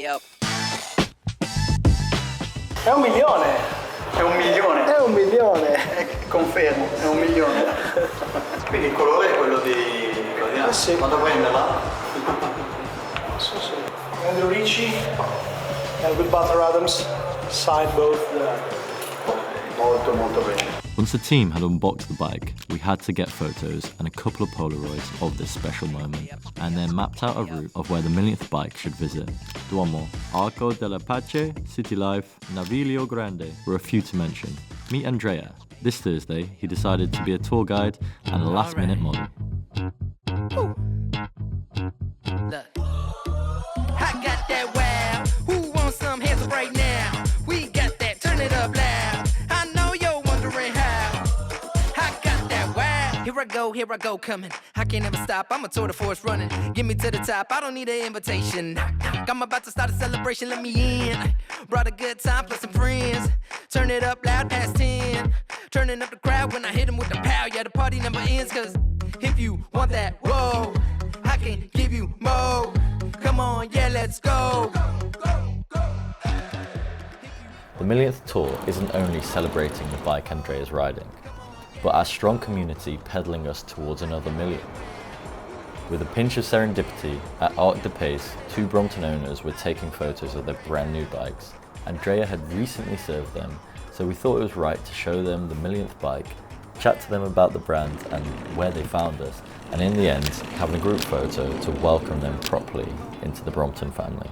up. È 1 milione! È 1 milione! È 1 milione! Confermo, è 1 milione. Quindi il colore è quello di... Sì. Vado a prenderla? Sì, sì. Andrew Ricci and with Butter Adams signed both Molto molto bene. Once the team had unboxed the bike, we had to get photos and a couple of Polaroids of this special moment, and then mapped out a route of where the millionth bike should visit. Duomo, Arco della Pace, City Life, Naviglio Grande were a few to mention. Meet Andrea. This Thursday, he decided to be a tour guide and a last-minute model. Look, I got that wow. Who wants some hands up right now? We got that, turn it up loud. I know you're wondering how. I got that wow. Here I go, coming. I can't ever stop, I'm a tour de force running. Get me to the top, I don't need an invitation. Knock, knock, I'm about to start a celebration, let me in. Brought a good time plus some friends. Turn it up loud past 10. Turning up the crowd when I hit them with the pow. Yeah, the party never ends, cause if you want that, whoa, I can give you more. Come on, yeah, let's go. The millionth tour isn't only celebrating the bike Andrea's riding, but our strong community pedalling us towards another million. With a pinch of serendipity, at Arc de Pace, 2 Brompton owners were taking photos of their brand new bikes. Andrea had recently served them, so we thought it was right to show them the millionth bike, chat to them about the brand and where they found us, and in the end, have a group photo to welcome them properly into the Brompton family.